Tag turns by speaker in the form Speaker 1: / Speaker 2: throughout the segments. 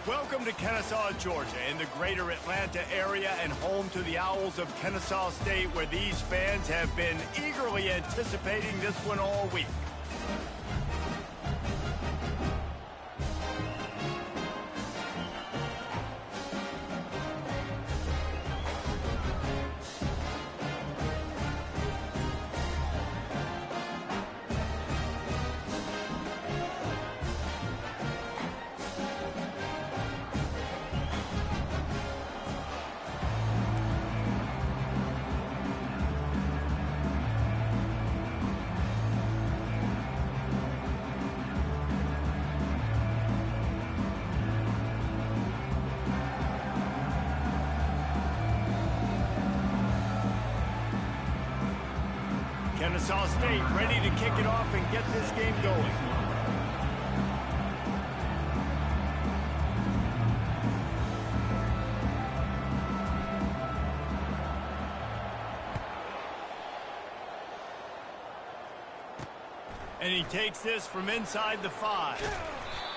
Speaker 1: Welcome to Kennesaw, Georgia, in the greater Atlanta area and home to the Owls of Kennesaw State, where these fans have been eagerly anticipating this one all week. Kennesaw State ready to kick it off and get this game going. And he takes this from inside the 5.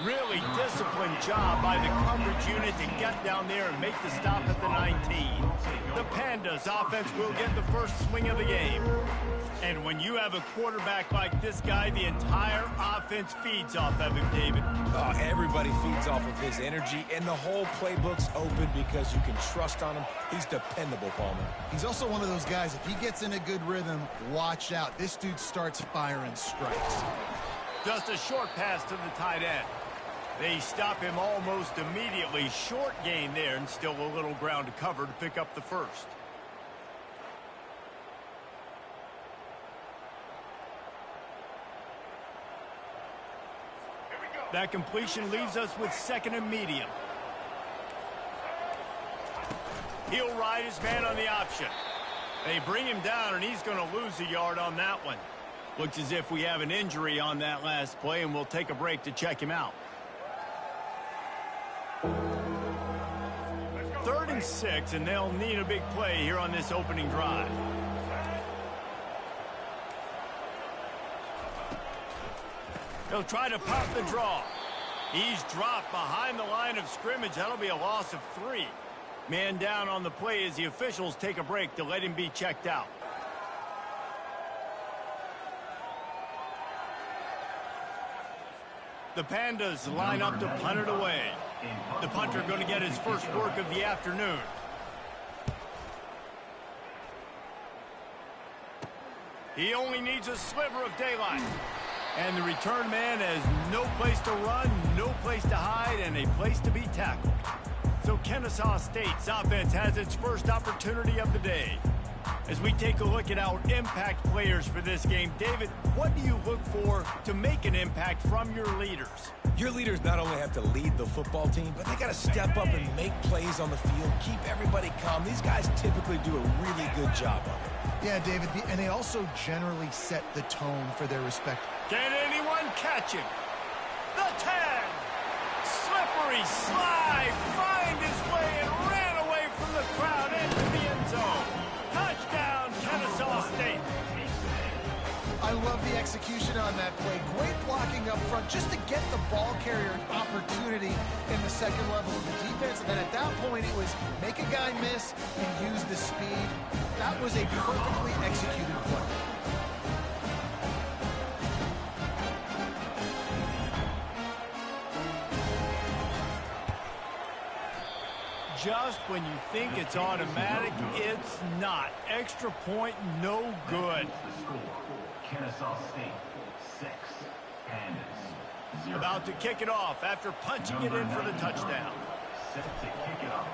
Speaker 1: Really disciplined job by the coverage unit to get down there and make the stop at the 19. The Pandas offense will get the first swing of the game. And when you have a quarterback like this guy, the entire offense feeds off of him, David.
Speaker 2: Everybody feeds off of his energy, and the whole playbook's open because you can trust on him. He's dependable, Palmer.
Speaker 3: He's also one of those guys, if he gets in a good rhythm, watch out. This dude starts firing strikes.
Speaker 1: Just a short pass to the tight end. They stop him almost immediately. Short gain there, and still a little ground to cover to pick up the first. That completion leaves us with second and medium. He'll ride his man on the option. They bring him down, and he's going to lose a yard on that one. Looks as if we have an injury on that last play, and we'll take a break to check him out. 3rd and 6, and they'll need a big play here on this opening drive. He'll try to pop the draw. He's dropped behind the line of scrimmage. That'll be a loss of 3. Man down on the play as the officials take a break to let him be checked out. The Pandas line up to punt it away. The punter going to get his first work of the afternoon. He only needs a sliver of daylight. And the return man has no place to run, no place to hide, and a place to be tackled. So Kennesaw State's offense has its first opportunity of the day. As we take a look at our impact players for this game, David, what do you look for to make an impact from your leaders?
Speaker 2: Your leaders not only have to lead the football team, but they got to step up and make plays on the field, keep everybody calm. These guys typically do a really good job of it.
Speaker 3: Yeah, David, and they also generally set the tone for their respect.
Speaker 1: Can anyone catch him? The 10. Slippery slide, find his way and ran away from the crowd into the end zone. Touchdown, Kennesaw State.
Speaker 3: I love the execution on that play. Great blocking up front just to get the ball carrier an opportunity in the second level of the defense. And then at that point, it was make a guy miss and use the speed. That was a perfectly executed play.
Speaker 1: Just when you think it's automatic, it's not. Extra point, no good.
Speaker 4: Kennesaw State 6, Pandas 0.
Speaker 1: About to kick it off after punching it in for the touchdown.
Speaker 4: Set to kick it off.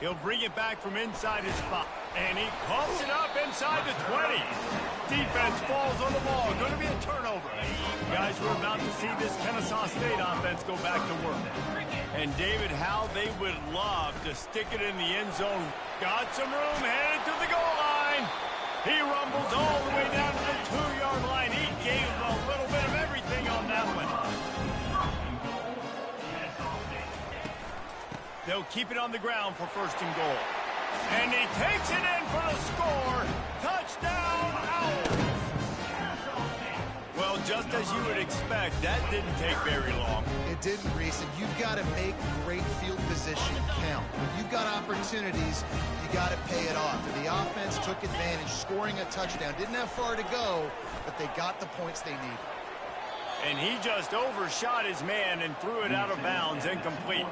Speaker 1: He'll bring it back from inside his spot. And he coughs it up inside the 20. Defense falls on the ball. Going to be a turnover. Guys, we're about to see this Kennesaw State offense go back to work. And David, how they would love to stick it in the end zone. Got some room, headed to the goal line. He rumbles all the way down to the 2-yard line. He gave a little bit of everything on that one. They'll keep it on the ground for 1st and goal. And he takes it in for the score. Touchdown, Owls. Well, as you would expect, that didn't take very long.
Speaker 3: It didn't, Reese, and you've got to make great field position count. When you've got opportunities, you got to pay it off. And the offense took advantage, scoring a touchdown. Didn't have far to go, but they got the points they needed.
Speaker 1: And he just overshot his man and threw it out of bounds, incomplete.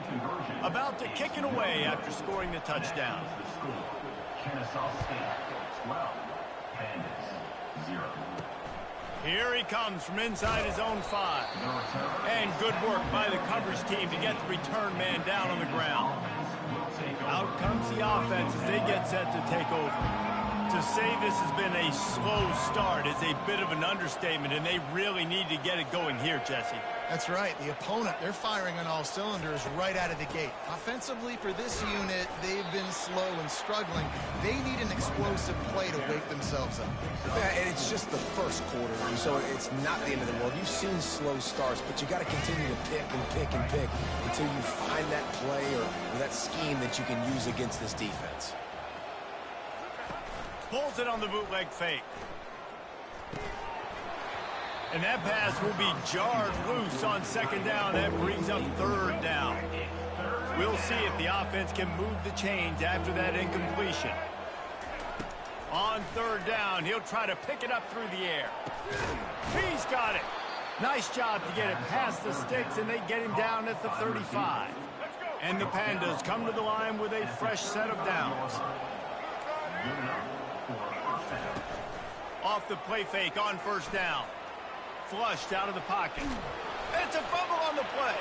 Speaker 1: About to kick it away after scoring the touchdown.
Speaker 4: Kennesaw State 12, Pandas 0.
Speaker 1: Here he comes from inside his own 5. And good work by the coverage team to get the return man down on the ground. Out comes the offense as they get set to take over. To say this has been a slow start is a bit of an understatement, and they really need to get it going here, Jesse.
Speaker 3: That's right. The opponent, they're firing on all cylinders right out of the gate. Offensively, for this unit, they've been slow and struggling. They need an explosive play to wake themselves up.
Speaker 2: Yeah, and it's just the first quarter, so it's not the end of the world. You've seen slow starts, but you got to continue to pick and pick and pick until you find that play or that scheme that you can use against this defense.
Speaker 1: Pulls it on the bootleg fake. And that pass will be jarred loose on second down. That brings up third down. We'll see if the offense can move the chains after that incompletion. On third down, he'll try to pick it up through the air. He's got it. Nice job to get it past the sticks, and they get him down at the 35. And the Pandas come to the line with a fresh set of downs. Off the play fake on first down. Flushed out of the pocket. It's a fumble on the play.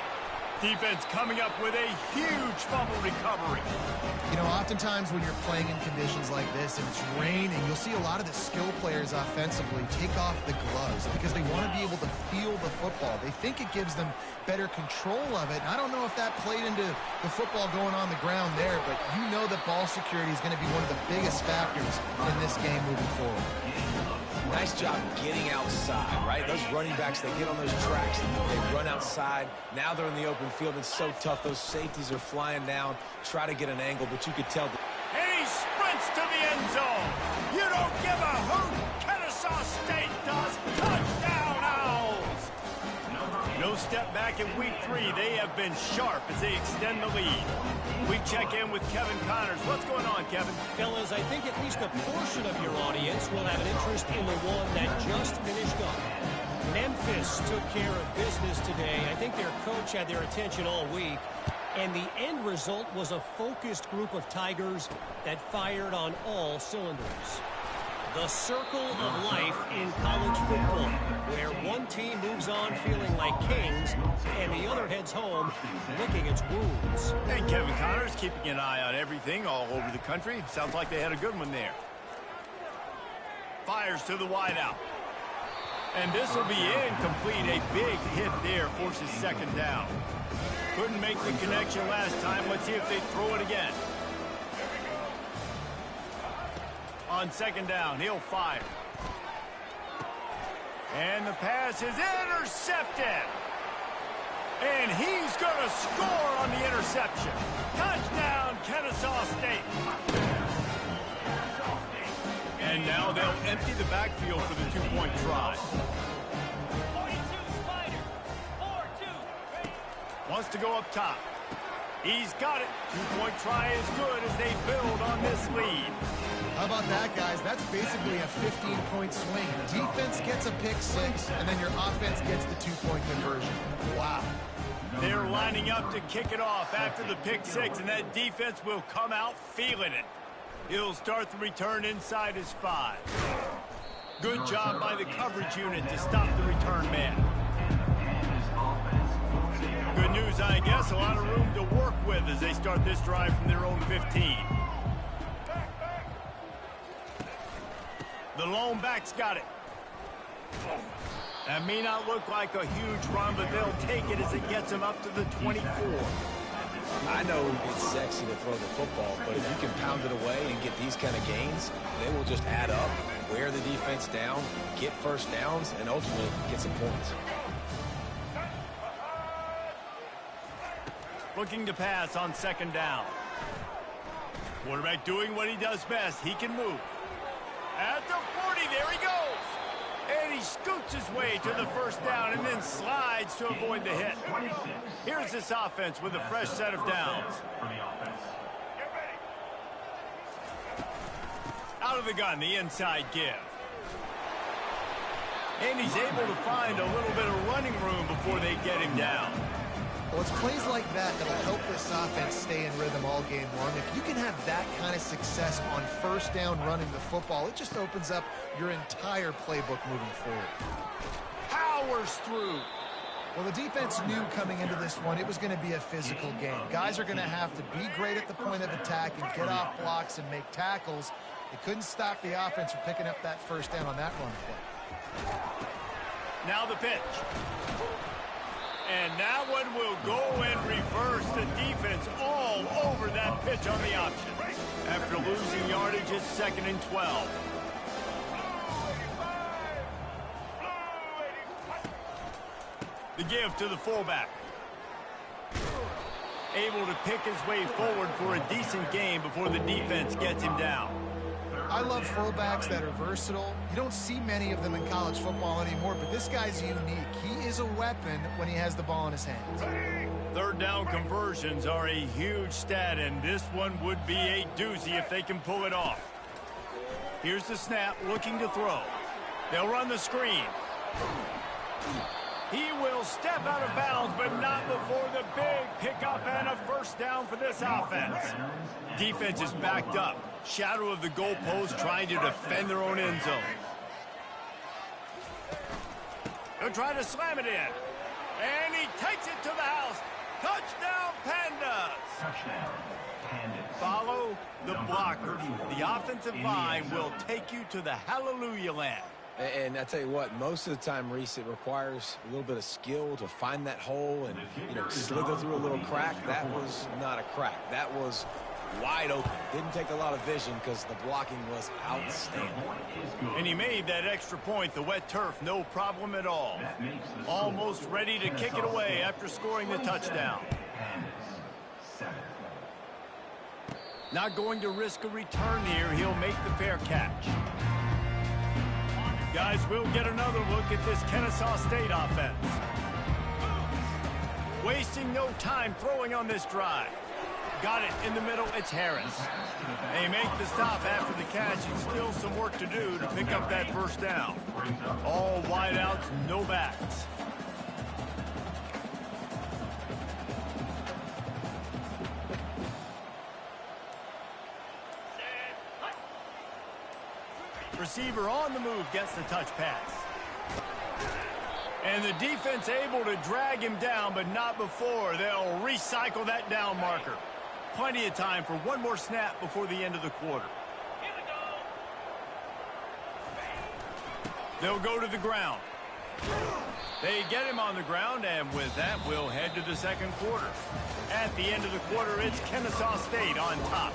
Speaker 1: Defense coming up with a huge fumble recovery.
Speaker 3: You know, oftentimes when you're playing in conditions like this and it's raining, you'll see a lot of the skill players offensively take off the gloves because they want to be able to feel the football. They think it gives them better control of it. And I don't know if that played into the football going on the ground there, but you know that ball security is going to be one of the biggest factors in this game moving forward.
Speaker 2: Nice job getting outside, right? Those running backs, they get on those tracks, they run outside. Now they're in the open field. It's so tough. Those safeties are flying down, try to get an angle, but you could tell.
Speaker 1: And he sprints to the end zone. You don't give a hoot. Kennesaw State does. Touchdown, Owls. No step back in week 3. They have been sharp as they extend the lead. We check in with Kevin Connors. What's going on, Kevin?
Speaker 5: Fellas, I think at least a portion of your audience will have an interest in the one that just finished up. Memphis took care of business today. I think their coach had their attention all week. And the end result was a focused group of Tigers that fired on all cylinders. The circle of life in college football, where one team moves on feeling like kings and the other heads home licking its wounds.
Speaker 1: And Kevin Connors keeping an eye on everything all over the country. Sounds like they had a good one there. Fires to the wideout. And this will be incomplete. A big hit there forces second down. Couldn't make the connection last time. Let's see if they throw it again. On second down, he'll fire. And the pass is intercepted. And he's going to score on the interception. Touchdown, Kennesaw State. And now they'll empty the backfield for the two-point try. Wants to go up top. He's got it. Two-point try is good as they build on this lead.
Speaker 3: How about that, guys? That's basically a 15-point swing. Defense gets a pick 6, and then your offense gets the two-point conversion. Wow.
Speaker 1: They're lining up to kick it off after the pick 6, and that defense will come out feeling it. He'll start the return inside his 5. Good job by the coverage unit to stop the return man. Good news, I guess. A lot of room to work with as they start this drive from their own 15. The lone back's got it. That may not look like a huge run, but they'll take it as it gets them up to the 24.
Speaker 2: I know it's sexy to throw the football, but if you can pound it away and get these kind of gains, they will just add up, wear the defense down, get first downs, and ultimately get some points.
Speaker 1: Looking to pass on second down. Quarterback doing what he does best. He can move. At the 40, there he goes. And he scoots his way to the first down and then slides to avoid the hit. Here's this offense with a fresh set of downs. Out of the gun, the inside give. And he's able to find a little bit of running room before they get him down.
Speaker 3: Well, it's plays like that that'll help this offense stay in rhythm all game long. If you can have that kind of success on first down running the football, it just opens up your entire playbook moving forward.
Speaker 1: Powers through.
Speaker 3: Well, the defense knew coming into this one it was going to be a physical game. Guys are going to have to be great at the point of attack and get off blocks and make tackles. They couldn't stop the offense from picking up that first down on that run play.
Speaker 1: Now the pitch. And that one will go in reverse. The defense all over that pitch on the option. After losing yardage, it's 2nd and 12. The give to the fullback. Able to pick his way forward for a decent gain before the defense gets him down.
Speaker 3: I love fullbacks that are versatile. You don't see many of them in college football anymore, but this guy's unique. He is a weapon when he has the ball in his hands.
Speaker 1: Third down conversions are a huge stat, and this one would be a doozy if they can pull it off. Here's the snap, looking to throw. They'll run the screen. He will step out of bounds, but not before the big pickup and a first down for this offense. Defense is backed up. Shadow of the goalpost trying to defend their own end zone. They'll try to slam it in. And he takes it to the house. Touchdown, Pandas.
Speaker 4: Touchdown, Pandas.
Speaker 1: Follow the blockers. The offensive line will take you to the hallelujah land.
Speaker 2: And I tell you what, most of the time, Reese, it requires a little bit of skill to find that hole and, slither through a little crack. That was not a crack. That was wide open. Didn't take a lot of vision because the blocking was outstanding.
Speaker 1: And he made that extra point, the wet turf, no problem at all. Almost ready to kick it away after scoring the touchdown. Not going to risk a return here. He'll make the fair catch. Guys, we'll get another look at this Kennesaw State offense. Wasting no time throwing on this drive. Got it in the middle, it's Harris. They make the stop after the catch, and still some work to do to pick up that first down. All wideouts, no backs. Receiver on the move gets the touch pass. And the defense able to drag him down, but not before. They'll recycle that down marker. Plenty of time for one more snap before the end of the quarter. They'll go to the ground. They get him on the ground, and with that, we'll head to the second quarter. At the end of the quarter, it's Kennesaw State on top.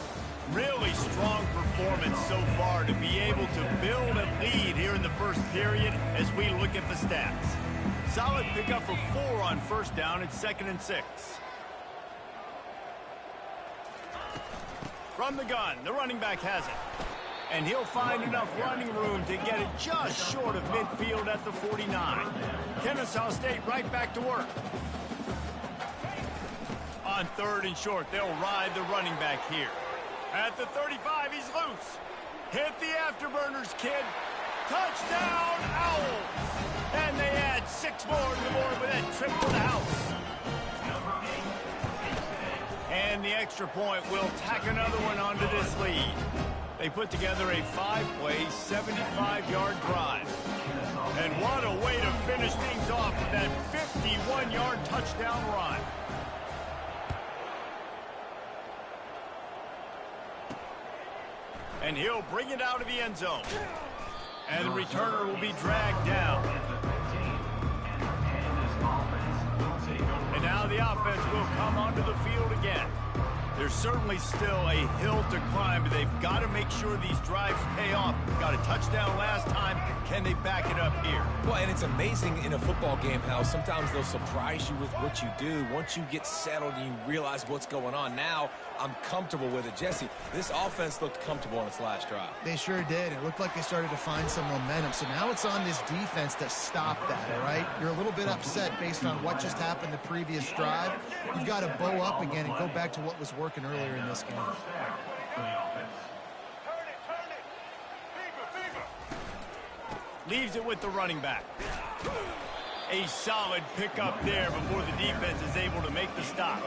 Speaker 1: Really strong performance so far to be able to build a lead here in the first period as we look at the stats. Solid pickup of 4 on first down. It's 2nd and 6. From the gun, the running back has it. And he'll find enough running room to get it just short of midfield at the 49. Kennesaw State right back to work. On 3rd and short, they'll ride the running back here. At the 35, he's loose. Hit the afterburners, kid. Touchdown, Owls. And they add 6 more to the board with that trip to the house. And the extra point will tack another one onto this lead. They put together a 5-play, 75-yard drive. And what a way to finish things off with that 51-yard touchdown run. And he'll bring it out of the end zone. And the returner will be dragged down. And now the offense will come onto the field again. There's certainly still a hill to climb, but they've got to make sure these drives pay off. Got a touchdown last time, Can they back it up here?
Speaker 2: Well, and it's amazing in a football game how sometimes they'll surprise you with what you do. Once you get settled and you realize what's going on, now I'm comfortable with it. Jesse, this offense looked comfortable on its last drive.
Speaker 3: They sure did. It looked like they started to find some momentum. So now it's on this defense to stop that, all right? You're a little bit upset based on what just happened the previous drive. You've got to bow up again and go back to what was working earlier in this game.
Speaker 1: Leaves it with the running back. A solid pickup there before the defense is able to make the stop.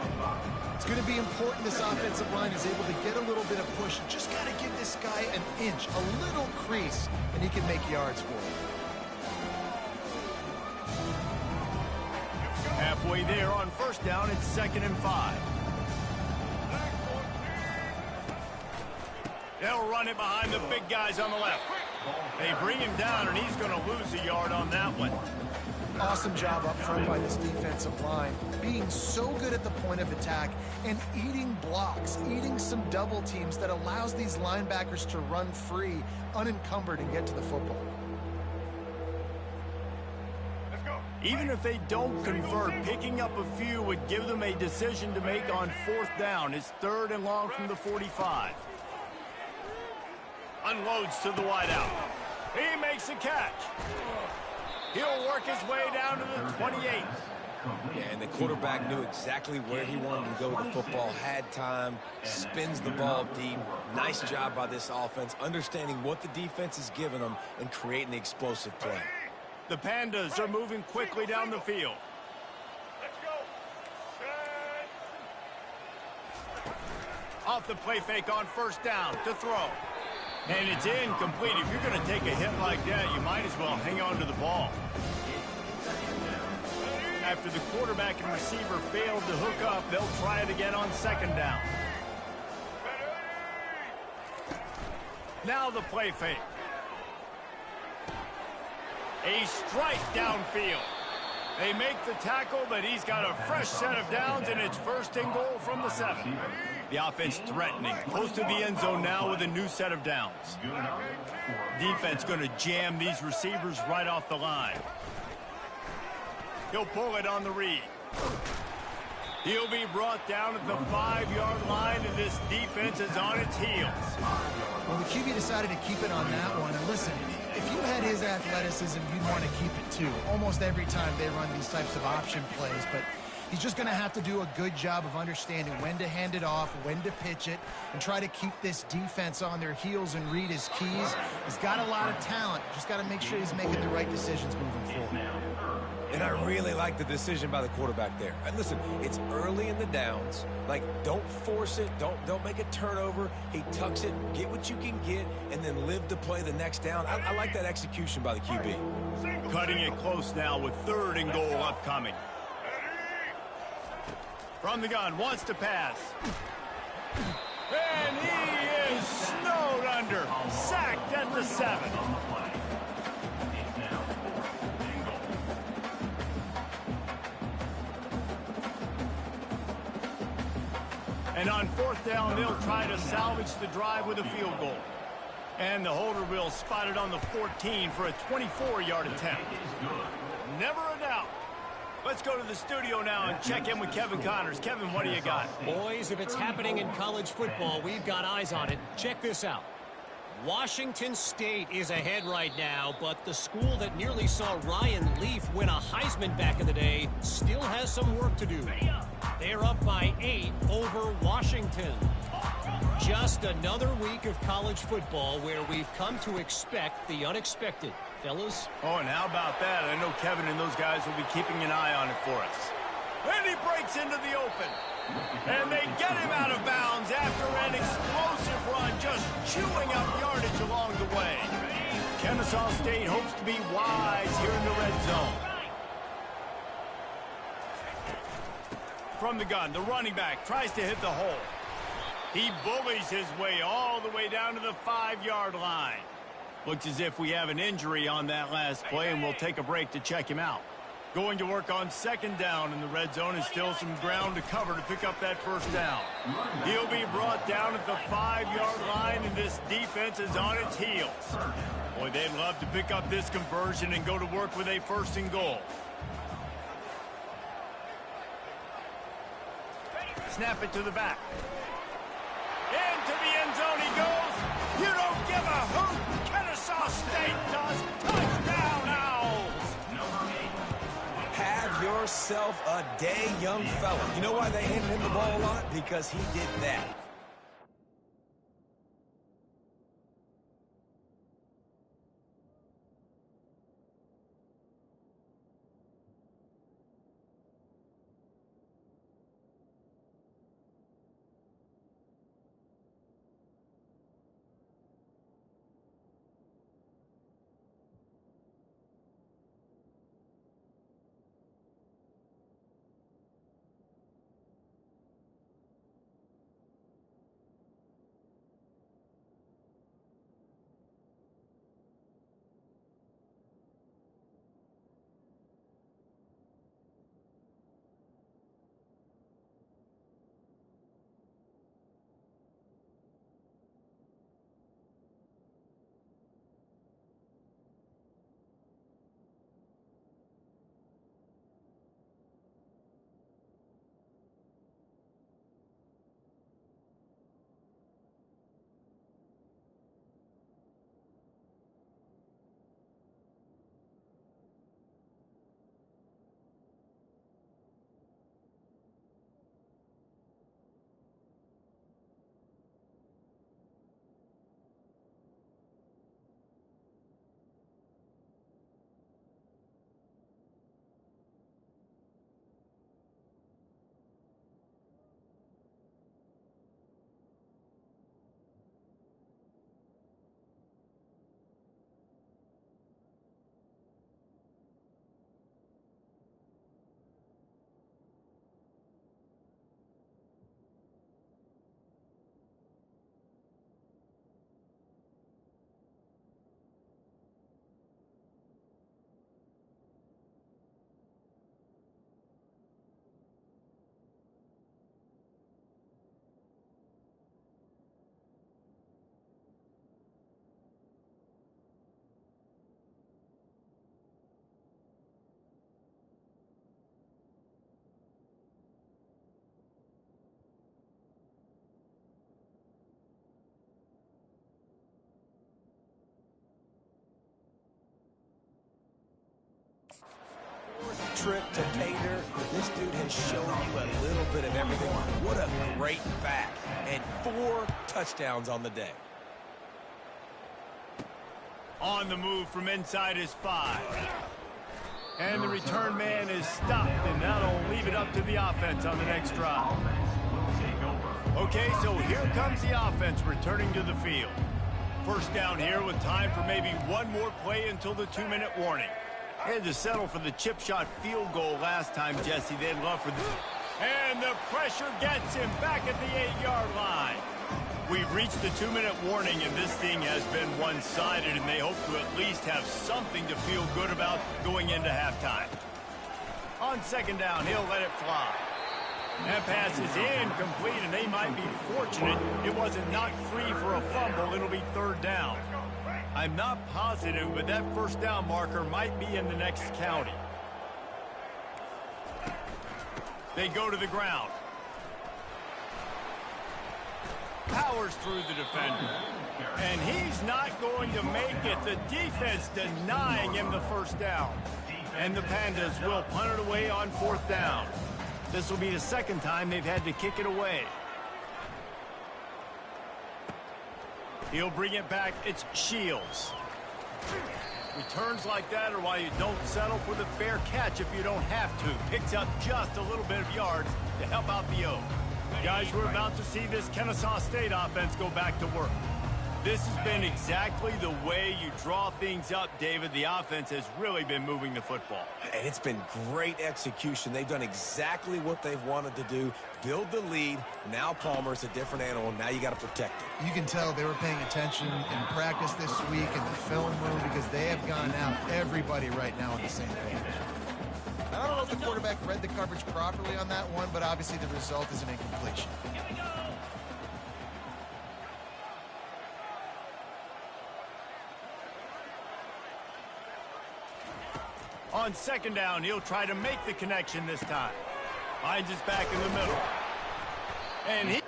Speaker 3: It's going to be important this offensive line is able to get a little bit of push. You just got to give this guy an inch, a little crease, and he can make yards for you.
Speaker 1: Halfway there on first down, it's 2nd and 5. They'll run it behind the big guys on the left. They bring him down, and he's going to lose a yard on that one.
Speaker 3: Awesome job up front by this defensive line, being so good at the point of attack and eating blocks, eating some double teams that allows these linebackers to run free, unencumbered, and get to the football.
Speaker 1: Even if they don't convert, picking up a few would give them a decision to make on 4th down. It's 3rd and long from the 45. Unloads to the wideout. He makes a catch. He'll work his way down to the 28.
Speaker 2: Yeah, and the quarterback knew exactly where he wanted to go with the football, had time, spins the ball deep. Nice job by this offense, understanding what the defense is giving them and creating the explosive play.
Speaker 1: The Pandas are moving quickly down the field. Off the play fake on first down to throw. And it's incomplete. If you're going to take a hit like that, you might as well hang on to the ball. After the quarterback and receiver failed to hook up, they'll try it again on 2nd down. Now the play fake. A strike downfield. They make the tackle, but he's got a fresh set of downs, and it's 1st and goal from the 7. The offense threatening, close to the end zone now with a new set of downs. Defense going to jam these receivers right off the line. He'll pull it on the read. He'll be brought down at the 5-yard line, and this defense is on its heels.
Speaker 3: Well, the QB decided to keep it on that one. And listen, if you had his athleticism, you'd want to keep it too. Almost every time they run these types of option plays, but he's just going to have to do a good job of understanding when to hand it off, when to pitch it, and try to keep this defense on their heels and read his keys. He's got a lot of talent. Just got to make sure he's making the right decisions moving forward.
Speaker 2: And I really like the decision by the quarterback there. And listen, it's early in the downs. Like, don't force it. Don't make a turnover. He tucks it, get what you can get, and then live to play the next down. I like that execution by the QB.
Speaker 1: Cutting it close now with 3rd and goal upcoming. From the gun, wants to pass. And he is snowed under. Sacked at the 7. And on 4th down, they'll try to salvage the drive with a field goal. And the holder will spot it on the 14 for a 24-yard attempt. Never a doubt. Let's go to the studio now and check in with Kevin Connors. Kevin, what do you got?
Speaker 5: Boys, if it's happening in college football, we've got eyes on it. Check this out. Washington State is ahead right now, but the school that nearly saw Ryan Leaf win a Heisman back in the day still has some work to do. They're up by 8 over Washington. Just another week of college football where we've come to expect the unexpected. Fellas?
Speaker 1: Oh, and how about that? I know Kevin and those guys will be keeping an eye on it for us. And he breaks into the open. And they get him out of bounds after an explosive run, just chewing up yardage along the way. Kennesaw State hopes to be wise here in the red zone. From the gun, the running back tries to hit the hole. He bullies his way all the way down to the 5-yard line. Looks as if we have an injury on that last play, and we'll take a break to check him out. Going to work on 2nd down in the red zone, and still some ground to cover to pick up that 1st down. He'll be brought down at the 5-yard line, and this defense is on its heels. Boy, they'd love to pick up this conversion and go to work with a 1st and goal. Snap it to the back. Into the end zone he goes. You don't give a hoot. Kennesaw State does. Touchdown, Owls.
Speaker 2: Have yourself a day, young fella. You know why they handed him the ball a lot? Because he did that. Trip to Tater. This dude has shown you a little bit of everything. What a great back. And 4 touchdowns on the day.
Speaker 1: On the move from inside his 5. And the return man is stopped, and that'll leave it up to the offense on the next drive. Okay, so here comes the offense returning to the field. 1st down here with time for maybe one more play until the 2-minute warning. They had to settle for the chip shot field goal last time, Jesse. They'd love for this. And the pressure gets him back at the 8-yard line. We've reached the 2-minute warning, and this thing has been one-sided, and they hope to at least have something to feel good about going into halftime. On 2nd down, he'll let it fly. That pass is incomplete, and they might be fortunate it wasn't knocked free for a fumble. It'll be 3rd down. I'm not positive, but that 1st down marker might be in the next county. They go to the ground. Powers through the defender. And he's not going to make it. The defense denying him the 1st down. And the Pandas will punt it away on 4th down. This will be the 2nd time they've had to kick it away. He'll bring it back. It's Shields. Returns like that are why you don't settle for the fair catch if you don't have to. Picks up just a little bit of yards to help out the O. Guys, we're about to see this Kennesaw State offense go back to work. This has been exactly the way you draw things up, David. The offense has really been moving the football.
Speaker 2: And it's been great execution. They've done exactly what they've wanted to do. Build the lead. Now Palmer's a different animal. Now you got to protect it.
Speaker 3: You can tell they were paying attention in practice this week in the film room because they have gone out, everybody right now on the same page. I don't know if the quarterback read the coverage properly on that one, but obviously the result is an incompletion.
Speaker 1: On second down, he'll try to make the connection this time. Finds his back in the middle. And he...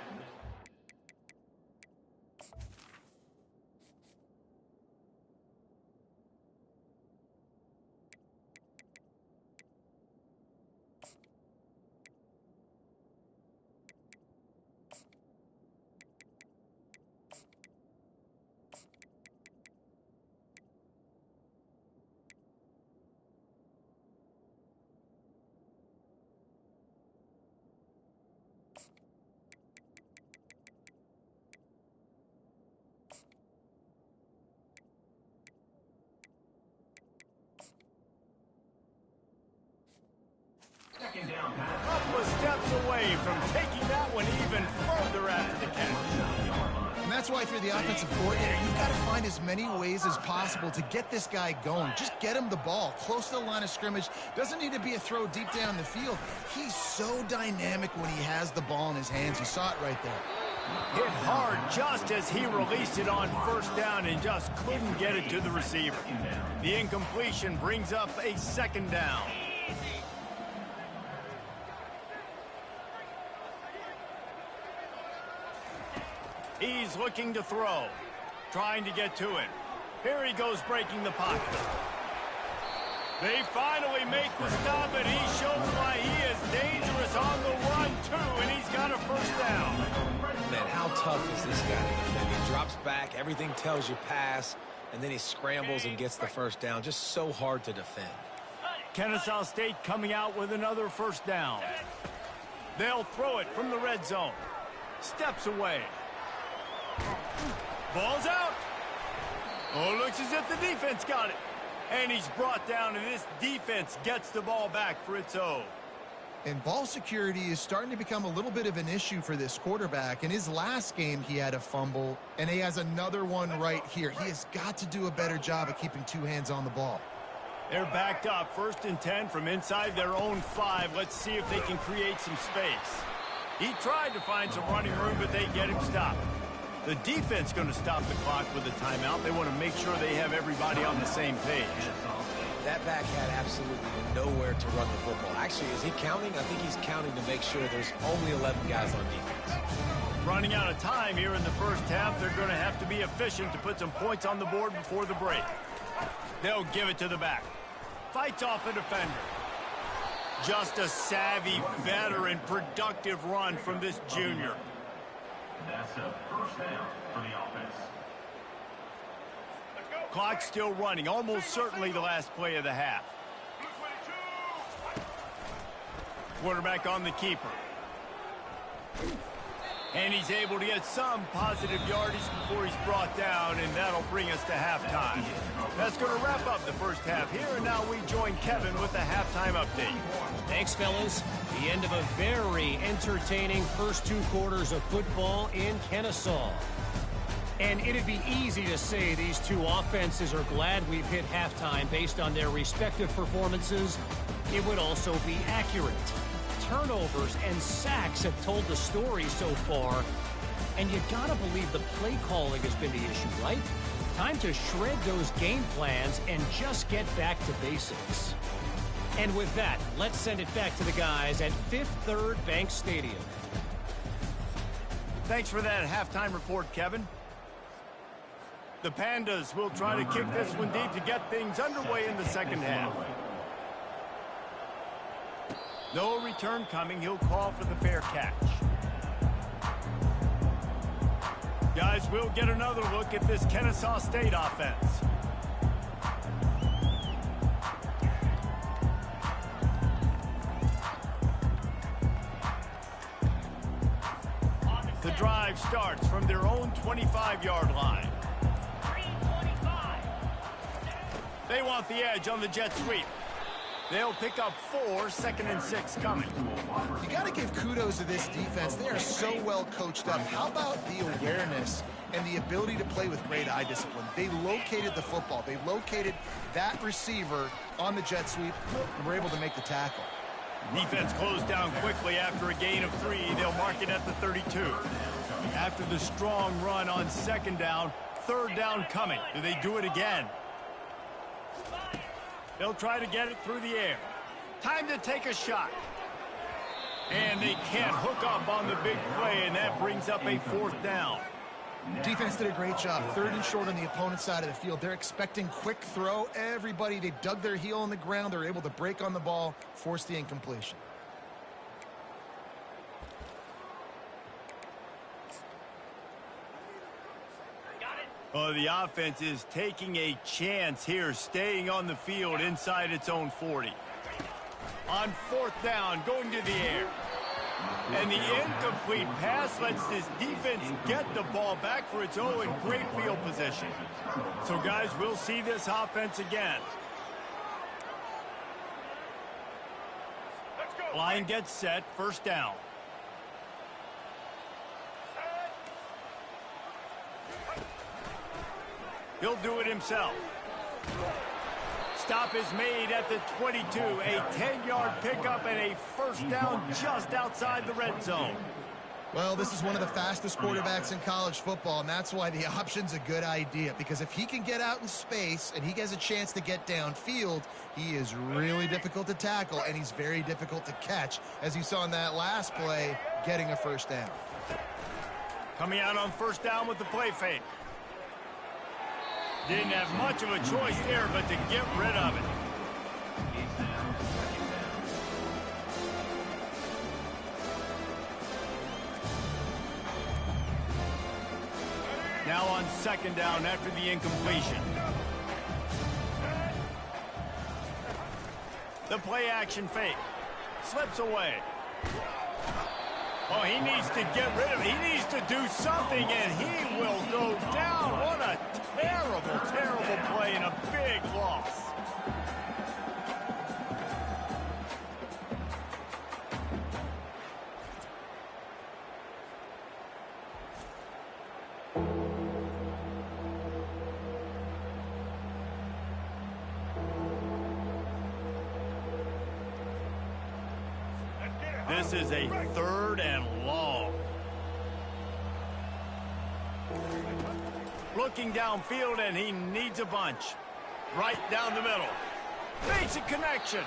Speaker 1: Couple of steps away from taking that one even further after the catch.
Speaker 3: And that's why, through the offensive coordinator, you've got to find as many ways as possible to get this guy going. Just get him the ball close to the line of scrimmage. Doesn't need to be a throw deep down the field. He's so dynamic when he has the ball in his hands. You saw it right there.
Speaker 1: Hit hard just as he released it on first down and just couldn't get it to the receiver. The incompletion brings up a second down. He's looking to throw, trying to get to it. Here he goes, breaking the pocket. They finally make the stop, and he shows why he is dangerous on the run, too, and he's got a first down.
Speaker 2: Man, how tough is this guy to defend? He drops back, everything tells you pass, and then he scrambles and gets the first down. Just so hard to defend.
Speaker 1: Kennesaw State coming out with another first down. They'll throw it from the red zone. Steps away. Ball's out. Oh, looks as if the defense got it. And he's brought down, and this defense gets the ball back for its own.
Speaker 3: And ball security is starting to become a little bit of an issue for this quarterback. In his last game, he had a fumble, and he has another one right here. He has got to do a better job of keeping two hands on the ball.
Speaker 1: They're backed up, 1st and 10 from inside their own 5. Let's see if they can create some space. He tried to find some running room, but they get him stopped. The defense going to stop the clock with a timeout. They want to make sure they have everybody on the same page.
Speaker 2: That back had absolutely nowhere to run the football. Actually, is he counting? I think he's counting to make sure there's only 11 guys on defense.
Speaker 1: Running out of time here in the first half. They're going to have to be efficient to put some points on the board before the break. They'll give it to the back. Fights off a defender. Just a savvy, veteran, productive run from this junior.
Speaker 4: That's a first down for the offense.
Speaker 1: Clock still running, almost certainly the last play of the half. Quarterback on the keeper. And he's able to get some positive yardage before he's brought down, and that'll bring us to halftime. That's going to wrap up the first half here, and now we join Kevin with the halftime update.
Speaker 5: Thanks, fellas. The end of a very entertaining first 2 quarters of football in Kennesaw. And it'd be easy to say these two offenses are glad we've hit halftime based on their respective performances. It would also be accurate. Turnovers and sacks have told the story so far. And you gotta believe the play calling has been the issue, right? Time to shred those game plans and just get back to basics. And with that, let's send it back to the guys at Fifth Third Bank Stadium.
Speaker 1: Thanks for that halftime report, Kevin. The Pandas will try to kick this one deep to get things underway in the second half. No return coming. He'll call for the fair catch. Guys, we'll get another look at this Kennesaw State offense. The drive starts from their own 25-yard line. They want the edge on the jet sweep. They'll pick up 4, 2nd and 6 coming.
Speaker 3: You got to give kudos to this defense. They are so well coached up. How about the awareness and the ability to play with great eye discipline? They located the football. They located that receiver on the jet sweep and were able to make the tackle.
Speaker 1: Defense closed down quickly after a gain of 3. They'll mark it at the 32. After the strong run on 2nd down, 3rd down coming. Do they do it again? They'll try to get it through the air. Time to take a shot. And they can't hook up on the big play, and that brings up a 4th down.
Speaker 3: Defense did a great job. 3rd and short on the opponent's side of the field. They're expecting quick throw. Everybody, they dug their heel on the ground. They're able to break on the ball, force the incompletion.
Speaker 1: Well, the offense is taking a chance here, staying on the field inside its own 40. On 4th down, going to the air. And the incomplete pass lets this defense get the ball back for its own in great field position. So, guys, we'll see this offense again. Line gets set, 1st down. He'll do it himself. Stop is made at the 22. A 10-yard pickup and a 1st down just outside the red zone.
Speaker 3: Well, this is one of the fastest quarterbacks in college football, and that's why the option's a good idea. Because if he can get out in space and he has a chance to get downfield, he is really difficult to tackle, and he's very difficult to catch, as you saw in that last play, getting a 1st down.
Speaker 1: Coming out on 1st down with the play fake. Didn't have much of a choice there, but to get rid of it. Now on 2nd down after the incompletion. The play action fake. Slips away. Oh, he needs to get rid of it. He needs to do something, and he will go down. What a terrible, terrible play and a big loss. This is a 3rd and long. Looking downfield, and he needs a bunch. Right down the middle. Makes a connection.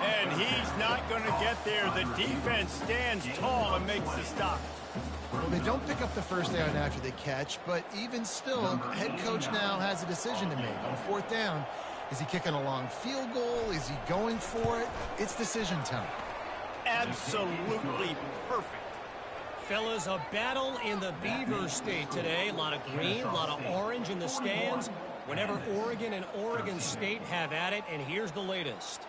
Speaker 1: And he's not going to get there. The defense stands tall and makes the stop.
Speaker 3: Well, they don't pick up the 1st down after they catch, but even still, head coach now has a decision to make. On 4th down, is he kicking a long field goal? Is he going for it? It's decision time.
Speaker 1: Absolutely perfect.
Speaker 5: Fellas, a battle in the Beaver State today. A lot of green, a lot of orange in the stands. Whenever Oregon and Oregon State have at it, and here's the latest.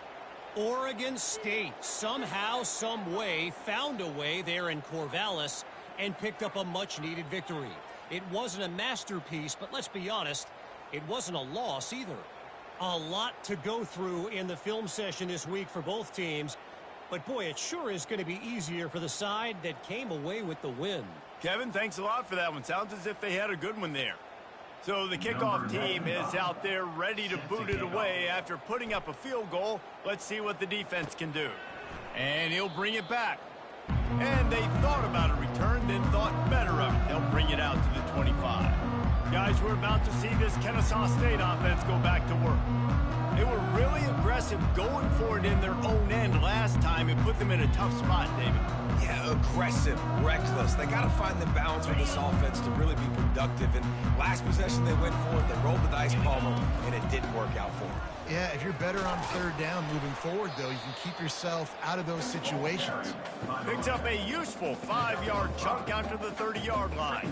Speaker 5: Oregon State somehow, some way, found a way there in Corvallis and picked up a much-needed victory. It wasn't a masterpiece, but let's be honest, it wasn't a loss either. A lot to go through in the film session this week for both teams. But, boy, it sure is going to be easier for the side that came away with the win.
Speaker 1: Kevin, thanks a lot for that one. Sounds as if they had a good one there. So the kickoff team is out there ready to boot it away after putting up a field goal. Let's see what the defense can do. And he'll bring it back. And they thought about a return, then thought better of it. They'll bring it out to the 25. Guys, we're about to see this Kennesaw State offense go back to work. They were really aggressive going for it in their own end last time and put them in a tough spot, David.
Speaker 2: Yeah, aggressive, reckless. They got to find the balance with this offense to really be productive. And last possession they went for it, they rolled the dice, Palmer, and it didn't work out for them.
Speaker 3: Yeah, if you're better on 3rd down moving forward, though, you can keep yourself out of those situations.
Speaker 1: Picks up a useful 5-yard chunk out to the 30-yard line.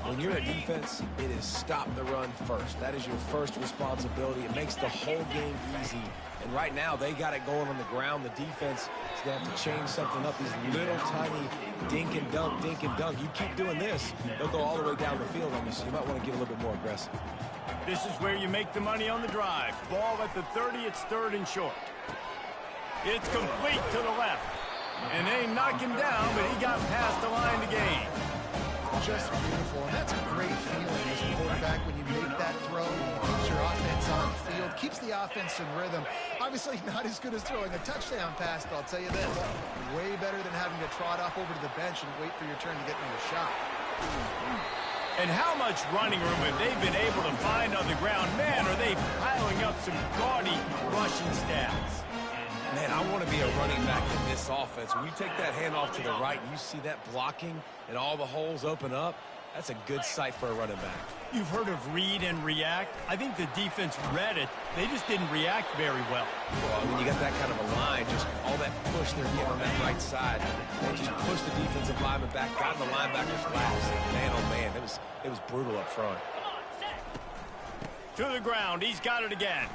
Speaker 2: When you're a defense, it is stop the run first. That is your first responsibility. It makes the whole game easy. And right now, they got it going on the ground. The defense is going to have to change something up. These little tiny dink and dunk, dink and dunk. You keep doing this, they'll go all the way down the field on you, so you might want to get a little bit more aggressive.
Speaker 1: This is where you make the money on the drive. Ball at the 30, it's 3rd and short. It's complete to the left. And they knock him down, but he got past the line to gain.
Speaker 3: Just beautiful. And that's a great feeling as a quarterback when you make that throw. It keeps your offense on the field, keeps the offense in rhythm. Obviously not as good as throwing a touchdown pass, but I'll tell you this, way better than having to trot off over to the bench and wait for your turn to get another shot.
Speaker 1: And how much running room have they been able to find on the ground? Man, are they piling up some gaudy rushing stats.
Speaker 2: Man, I want to be a running back in this offense. When you take that handoff to the right and you see that blocking and all the holes open up, that's a good sight for a running back.
Speaker 1: You've heard of read and react. I think the defense read it. They just didn't react very well.
Speaker 2: Well, when you got that kind of a line, just all that push they're getting on that right side, they just pushed the defensive lineman back, got in the linebacker's laps. Man, oh man, it was brutal up front.
Speaker 1: To the ground, he's got it again.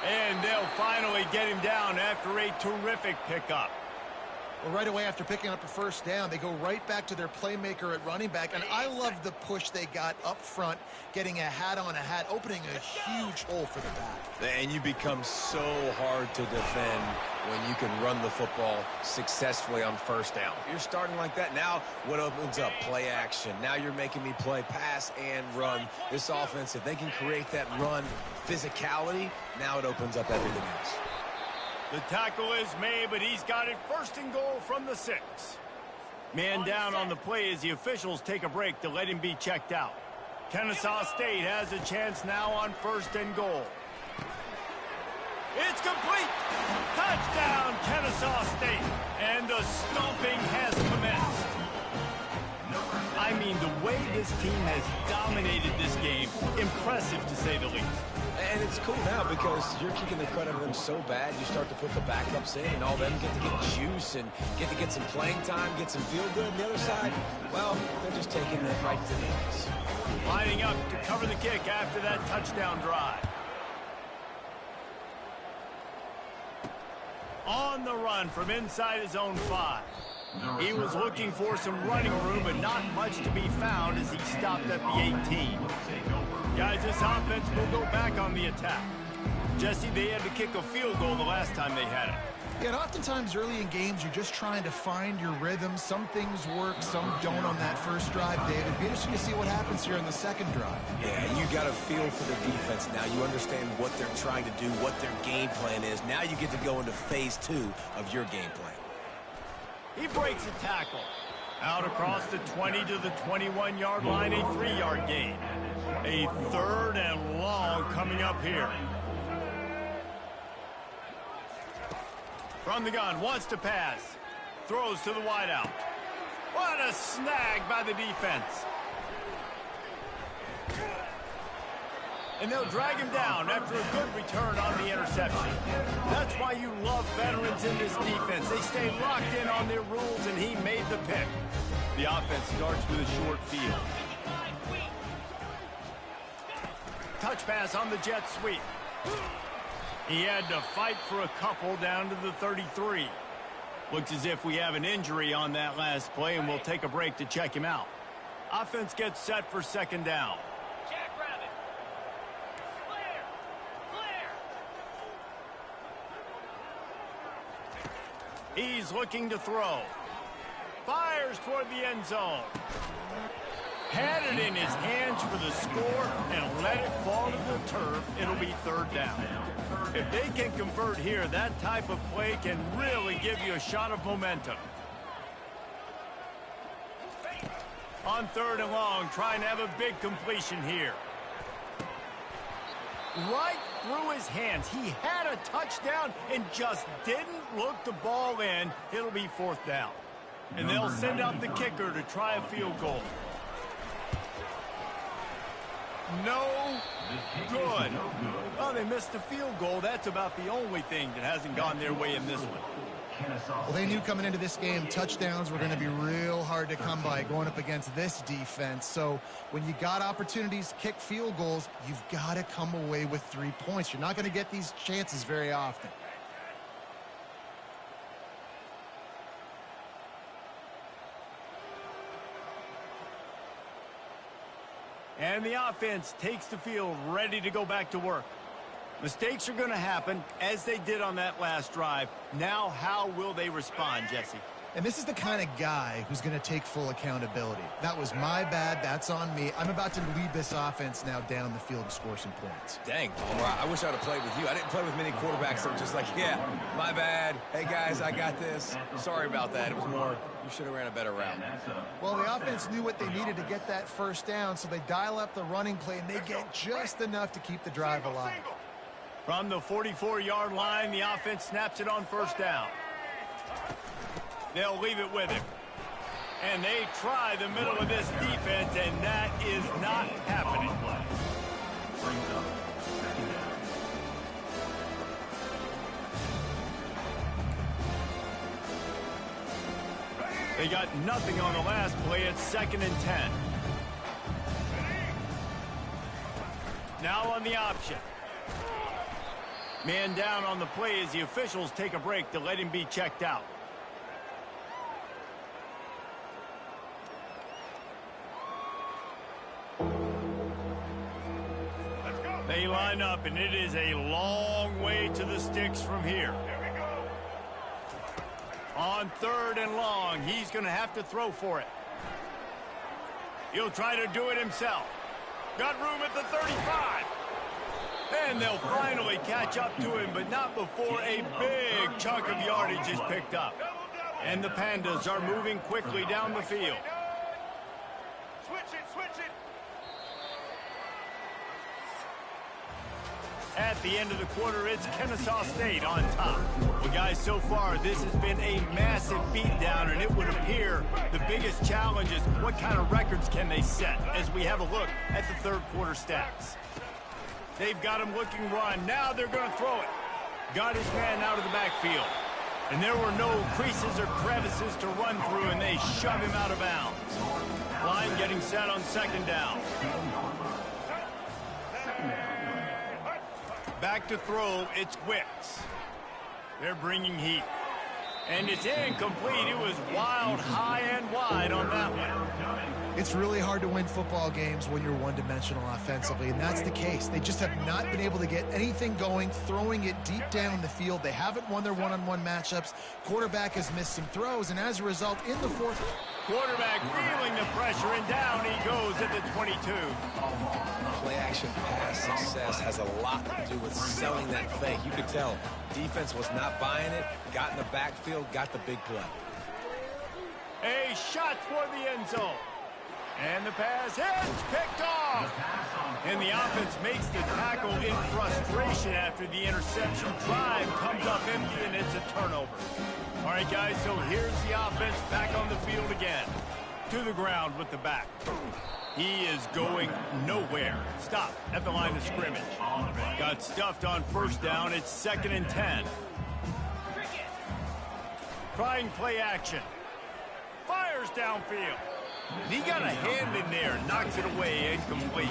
Speaker 1: And they'll finally get him down after a terrific pickup.
Speaker 3: Well, right away after picking up a first down, they go right back to their playmaker at running back. And I love the push they got up front, getting a hat on a hat, opening a huge hole for the back.
Speaker 2: And you become so hard to defend when you can run the football successfully on first down. You're starting like that. Now what opens up? Play action. Now you're making me play pass and run. This offense, if they can create that run physicality, now it opens up everything else.
Speaker 1: The tackle is made, but he's got it first and goal from the 6. Man down on the play as the officials take a break to let him be checked out. Kennesaw State has a chance now on first and goal. It's complete. Touchdown, Kennesaw State. And the stomping has commenced. I mean, the way this team has dominated this game, impressive to say the least.
Speaker 2: And it's cool now because you're kicking the crud out of them so bad, you start to put the backups in, and all them get to get juice and get to get some playing time, get some feel good. And the other side, well, they're just taking it right to the ice.
Speaker 1: Lining up to cover the kick after that touchdown drive. On the run from inside his own 5. He was looking for some running room, but not much to be found as he stopped at the 18. Guys, this offense will go back on the attack. Jesse, they had to kick a field goal the last time they had it.
Speaker 3: Yeah, and oftentimes early in games, you're just trying to find your rhythm. Some things work, some don't on that first drive, David. It'd be interesting to see what happens here in the second drive.
Speaker 2: Yeah, you got a feel for the defense now. You understand what they're trying to do, what their game plan is. Now you get to go into phase 2 of your game plan.
Speaker 1: He breaks a tackle. Out across the 20 to the 21-yard line, a 3-yard gain. A third and long coming up here. From the gun, wants to pass. Throws to the wideout. What a snag by the defense. And they'll drag him down after a good return on the interception. That's why you love veterans in this defense. They stay locked in on their rules, and he made the pick. The offense starts with a short field. Touch pass on the jet sweep. He had to fight for a couple down to the 33. Looks as if we have an injury on that last play, and we'll take a break to check him out. Offense gets set for second down. He's looking to throw. Fires toward the end zone. Had it in his hands for the score and let it fall to the turf. It'll be third down. If they can convert here, that type of play can really give you a shot of momentum. On third and long, trying to have a big completion here. Right through his hands. He had a touchdown and just didn't look the ball in. It'll be fourth down. And they'll send out the kicker to try a field goal. No good. Oh, they missed the field goal. That's about the only thing that hasn't gone their way in this one.
Speaker 3: Well, they knew coming into this game, touchdowns were going to be real hard to come by going up against this defense. So when you got opportunities to kick field goals, you've got to come away with 3 points. You're not going to get these chances very often.
Speaker 1: And the offense takes the field, ready to go back to work. Mistakes are going to happen, as they did on that last drive. Now, how will they respond, Jesse?
Speaker 3: And this is the kind of guy who's going to take full accountability. That was my bad. That's on me. I'm about to lead this offense now down the field and score some points.
Speaker 2: Dang, Palmer, I wish I would have played with you. I didn't play with many quarterbacks that were just like, yeah, my bad. Hey, guys, I got this. Sorry about that. It was more, you should have ran a better route.
Speaker 3: Well, the offense knew what they needed to get that first down, so they dial up the running play, and they get just enough to keep the drive alive.
Speaker 1: From the 44-yard line, the offense snaps it on first down. They'll leave it with him. And they try the middle of this defense, and that is not happening. They got nothing on the last play. It's 2nd and 10. Now on the option. Man down on the play as the officials take a break to let him be checked out. They line up, and it is a long way to the sticks from here. On 3rd and long, he's going to have to throw for it. He'll try to do it himself. Got room at the 35. And they'll finally catch up to him, but not before a big chunk of yardage is picked up. And the Pandas are moving quickly down the field. At the end of the quarter, it's Kennesaw State on top. Well, guys, so far, this has been a massive beatdown, and it would appear the biggest challenge is what kind of records can they set as we have a look at the third quarter stats. They've got him looking run. Now they're going to throw it. Got his man out of the backfield. And there were no creases or crevices to run through, and they shove him out of bounds. Line getting set on 2nd down. Back to throw, it's Wicks. They're bringing heat. And it's incomplete. It was wild, high and wide on that one.
Speaker 3: It's really hard to win football games when you're one-dimensional offensively, and that's the case. They just have not been able to get anything going, throwing it deep down the field. They haven't won their one-on-one matchups. Quarterback has missed some throws, and as a result, in the fourth...
Speaker 1: Quarterback feeling the pressure, and down he goes at the 22.
Speaker 2: Play-action pass success has a lot to do with selling that fake. You could tell defense was not buying it, got in the backfield, got the big play.
Speaker 1: A shot for the end zone. And the pass hits, picked off. And the offense makes the tackle in frustration after the interception. Drive comes up empty, and it's a turnover. All right, guys, so here's the offense back on the field again. To the ground with the back. He is going nowhere. Stop at the line of scrimmage. Got stuffed on first down. It's 2nd and 10. Trying play action. Fires downfield. He got a hand in there, knocks it away, incomplete.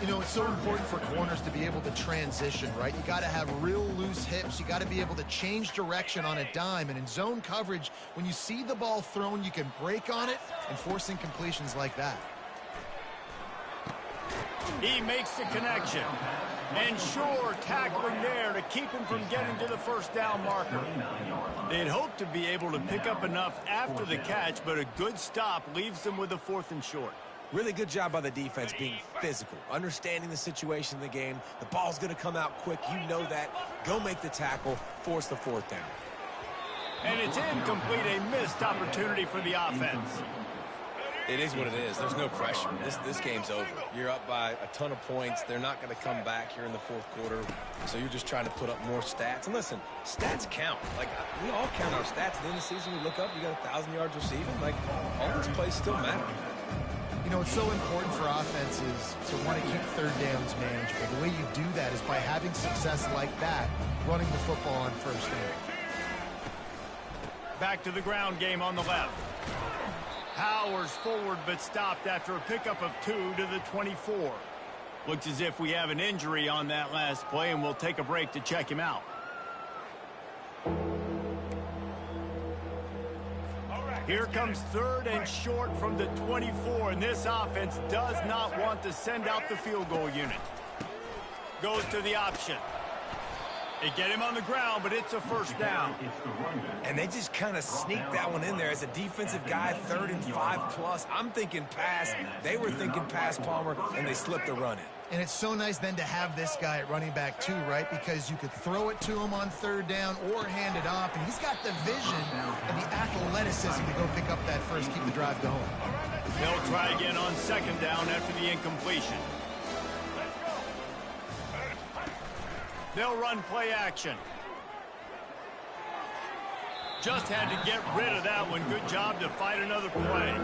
Speaker 3: You know, it's so important for corners to be able to transition, right? You got to have real loose hips. You got to be able to change direction on a dime. And in zone coverage, when you see the ball thrown, you can break on it and force incompletions like that.
Speaker 1: He makes the connection. And sure, tackling there to keep him from getting to the first down marker. They'd hoped to be able to pick up enough after the catch, but a good stop leaves them with a 4th and short.
Speaker 2: Really good job by the defense being physical, understanding the situation in the game. The ball's going to come out quick. You know that. Go make the tackle, force the 4th down.
Speaker 1: And it's incomplete, a missed opportunity for the offense.
Speaker 2: It is what it is. There's no pressure. This game's over. You're up by a ton of points. They're not going to come back here in the fourth quarter. So you're just trying to put up more stats. And listen, stats count. Like, we all count our stats. At the end of the season, we look up, you got 1,000 yards receiving. Like, all these plays still matter.
Speaker 3: You know, it's so important for offenses to want to keep third downs manageable. The way you do that is by having success like that, running the football on first down.
Speaker 1: Back to the ground game on the left. Powers forward but stopped after a pickup of 2 to the 24. Looks as if we have an injury on that last play, and we'll take a break to check him out. Here comes 3rd and short from the 24, and this offense does not want to send out the field goal unit. Goes to the option. They get him on the ground, but it's a first down.
Speaker 2: And they just kind of sneaked that one in there. As a defensive guy, 3rd and 5+. I'm thinking pass. They were thinking pass, Palmer, and they slipped the run in.
Speaker 3: And it's so nice then to have this guy at running back too, right? Because you could throw it to him on 3rd down or hand it off. And he's got the vision and the athleticism to go pick up that first, keep the drive going.
Speaker 1: They'll try again on 2nd down after the incompletion. They'll run play action. Just had to get rid of that one. Good job to fight another play.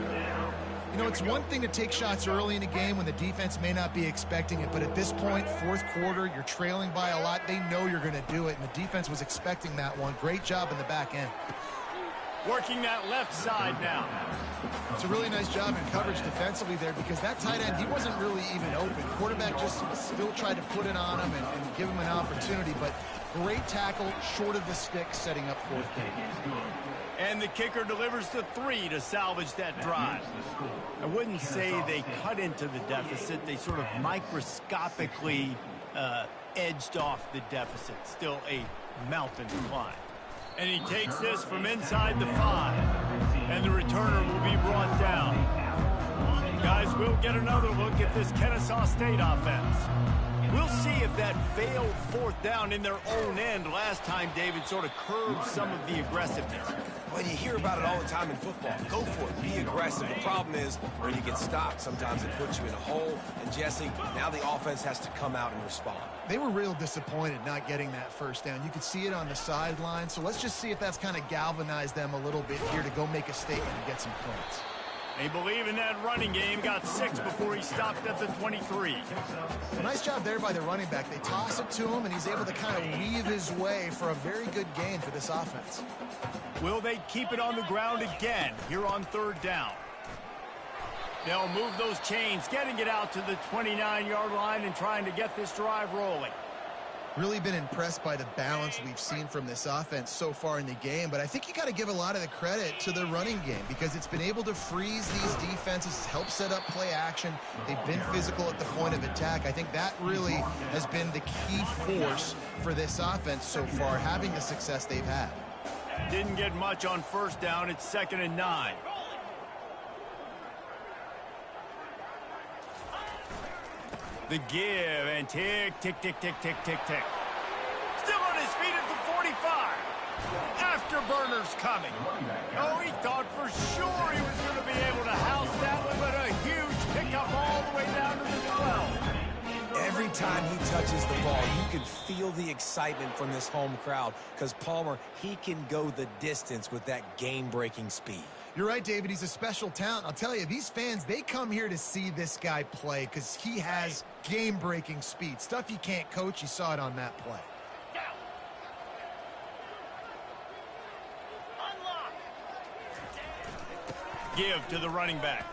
Speaker 3: You know, it's one thing to take shots early in a game when the defense may not be expecting it, but at this point, 4th quarter, you're trailing by a lot. They know you're going to do it, and the defense was expecting that one. Great job in the back end.
Speaker 1: Working that left side now.
Speaker 3: It's a really nice job in coverage defensively there because that tight end, he wasn't really even open. Quarterback just still tried to put it on him and give him an opportunity, but great tackle, short of the stick, setting up 4th down.
Speaker 1: And the kicker delivers the 3 to salvage that drive. I wouldn't say they cut into the deficit. They sort of microscopically edged off the deficit. Still a mountain to climb. And he takes this from inside the 5. And the returner will be brought down. Guys, we'll get another look at this Kennesaw State offense. We'll see if that failed 4th down in their own end last time, David, sort of curbed some of the aggressiveness.
Speaker 2: Well, you hear about it all the time in football. Go for it. Be aggressive. The problem is when you get stopped, sometimes it puts you in a hole. And, Jesse, now the offense has to come out and respond.
Speaker 3: They were real disappointed not getting that 1st down. You could see it on the sideline. So let's just see if that's kind of galvanized them a little bit here to go make a statement and get some points.
Speaker 1: They believe in that running game. Got 6 before he stopped at the 23.
Speaker 3: Well, nice job there by the running back. They toss it to him, and he's able to kind of weave his way for a very good gain for this offense.
Speaker 1: Will they keep it on the ground again here on 3rd down? They'll move those chains, getting it out to the 29-yard line and trying to get this drive rolling.
Speaker 3: Really been impressed by the balance we've seen from this offense so far in the game, but I think you got to give a lot of the credit to the running game because it's been able to freeze these defenses, help set up play action. They've been physical at the point of attack. I think that really has been the key force for this offense so far, having the success they've had.
Speaker 1: Didn't get much on 1st down. It's 2nd and 9. The give and tick, tick, tick, tick, tick, tick, tick. Still on his feet at the 45. Afterburners coming. Oh, he thought for sure he was going to be able to house that one, but a huge pickup all the way down to the 12.
Speaker 2: Every time he touches the ball, you can feel the excitement from this home crowd because Palmer, he can go the distance with that game-breaking speed.
Speaker 3: You're right, David. He's a special talent. I'll tell you, these fans, they come here to see this guy play because he has game-breaking speed. Stuff you can't coach. You saw it on that play.
Speaker 1: Give to the running back.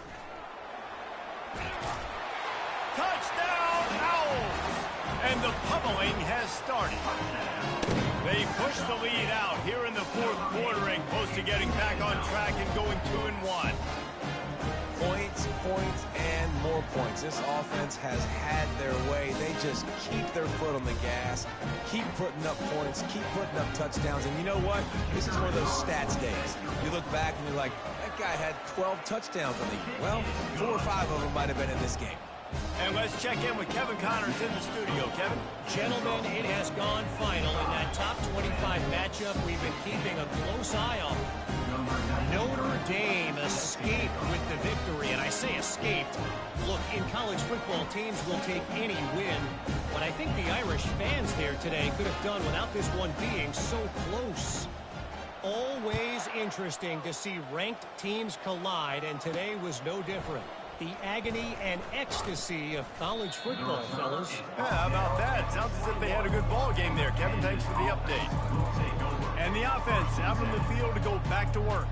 Speaker 1: Touchdown, Owls! And the pummeling has started. They push the lead out here in the 4th quarter and close to getting back on track and going 2-1.
Speaker 2: Points, points, and more points. This offense has had their way. They just keep their foot on the gas, keep putting up points, keep putting up touchdowns. And you know what? This is one of those stats days. You look back and you're like, that guy had 12 touchdowns on the year. Well, 4 or 5 of them might have been in this game.
Speaker 1: And let's check in with Kevin Connors in the studio. Kevin?
Speaker 5: Gentlemen, it has gone final in that top 25 matchup we've been keeping a close eye on. Notre Dame escaped with the victory, and I say escaped. Look, in college football, teams will take any win, but I think the Irish fans there today could have done without this one being so close. Always interesting to see ranked teams collide, and today was no different. The agony and ecstasy of college football, fellas.
Speaker 1: Yeah, how about that? Sounds as if they had a good ball game there. Kevin, thanks for the update. And the offense out on the field to go back to work.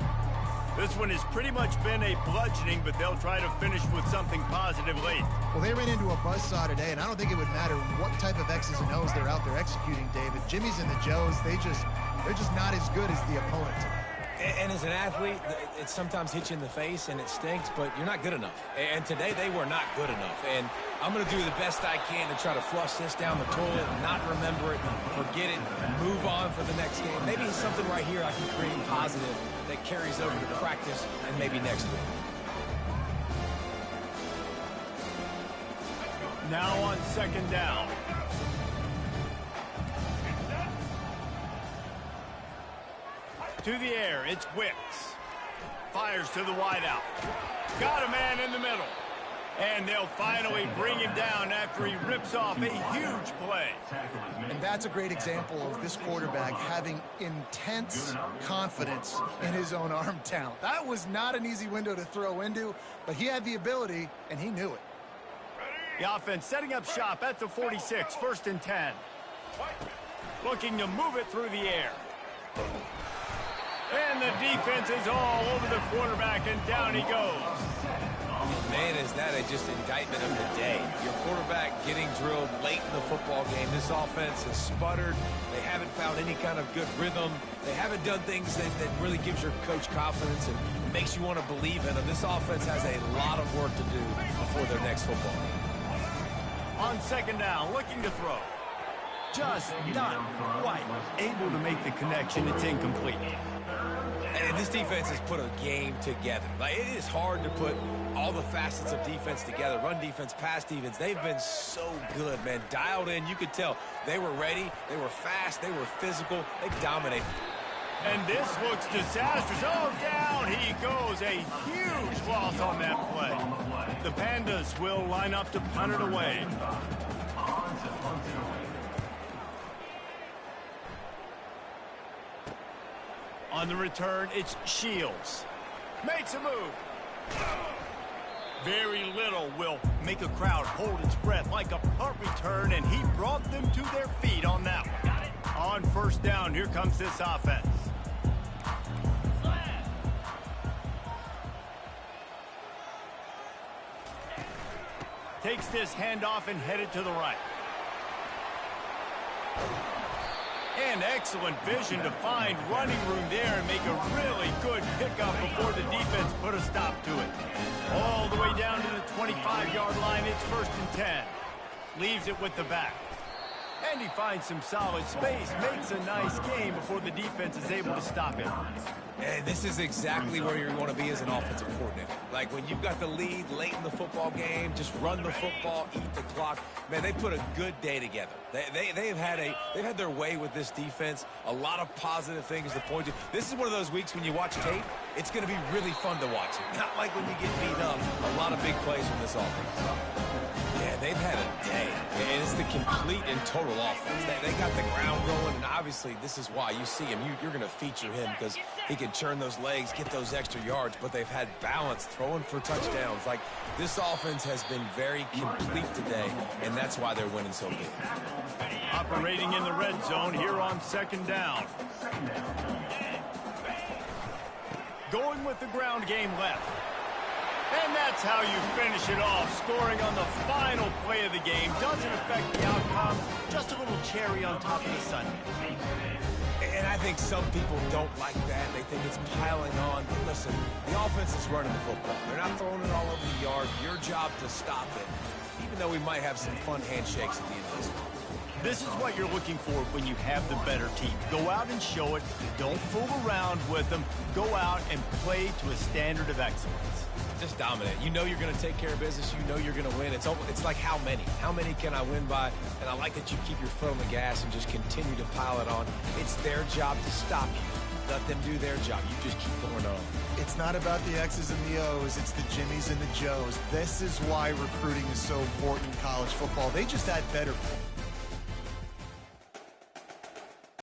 Speaker 1: This one has pretty much been a bludgeoning, but they'll try to finish with something positive late.
Speaker 3: Well, they ran into a buzzsaw today, and I don't think it would matter what type of X's and O's they're out there executing, David. Jimmy's and the Joes, they're just not as good as the opponent today.
Speaker 2: And as an athlete, it sometimes hits you in the face and it stinks, but you're not good enough. And today they were not good enough. And I'm going to do the best I can to try to flush this down the toilet, not remember it, forget it, move on for the next game. Maybe it's something right here I can create positive that carries over to practice and maybe next week.
Speaker 1: Now on second down. To the air, it's Wicks. Fires to the wideout. Got a man in the middle. And they'll finally bring him down after he rips off a huge play.
Speaker 3: And that's a great example of this quarterback having intense confidence in his own arm talent. That was not an easy window to throw into, but he had the ability, and he knew it.
Speaker 1: The offense setting up shop at the 46, 1st and 10. Looking to move it through the air. And the defense is all over the quarterback, and down he goes.
Speaker 2: Man, is that just indictment of the day. Your quarterback getting drilled late in the football game. This offense has sputtered. They haven't found any kind of good rhythm. They haven't done things that really gives your coach confidence and makes you want to believe in them. This offense has a lot of work to do before their next football game.
Speaker 1: On second down, looking to throw. Just not quite able to make the connection. It's incomplete.
Speaker 2: And this defense has put a game together. Like, it is hard to put all the facets of defense together. Run defense, pass defense. They've been so good, man. Dialed in. You could tell they were ready. They were fast. They were physical. They dominated.
Speaker 1: And this looks disastrous. Oh, down he goes. A huge loss on that play. The Pandas will line up to punt it away. On the return, it's Shields. Makes a move. Very little will make a crowd hold its breath like a punt return, and he brought them to their feet on that one. On first down, here comes this offense. Takes this handoff and headed to the right. And excellent vision to find running room there and make a really good pickup before the defense put a stop to it. All the way down to the 25-yard line, it's 1st and 10. Leaves it with the back. And he finds some solid space, makes a nice gain before the defense is able to stop him.
Speaker 2: And this is exactly where you want to be as an offensive coordinator. Like, when you've got the lead late in the football game, just run the football, eat the clock. Man, they put a good day together. They've had their way with this defense. A lot of positive things to point to. This is one of those weeks when you watch tape, it's going to be really fun to watch it. Not like when you get beat up. A lot of big plays from this offense. Yeah, they've had a day. And it's the complete and total offense. They got the ground going, and obviously this is why you see him. You're going to feature him because he can churn those legs, get those extra yards, but they've had balance, throwing for touchdowns. Like, this offense has been very complete today, and that's why they're winning so big.
Speaker 1: Operating in the red zone here on second down. Going with the ground game left. And that's how you finish it off. Scoring on the final play of the game doesn't affect the outcome. Just a little cherry on top of the sundae.
Speaker 2: And I think some people don't like that. They think it's piling on. But listen, the offense is running the football. They're not throwing it all over the yard. Your job to stop it, even though we might have some fun handshakes at the end of this one.
Speaker 1: This is what you're looking for when you have the better team. Go out and show it. Don't fool around with them. Go out and play to a standard of excellence.
Speaker 2: Just dominate. You know you're going to take care of business. You know you're going to win. It's like how many? How many can I win by? And I like that you keep your foot on the gas and just continue to pile it on. It's their job to stop you. Let them do their job. You just keep going on.
Speaker 3: It's not about the X's and the O's. It's the Jimmies and the Joes. This is why recruiting is so important in college football. They just add better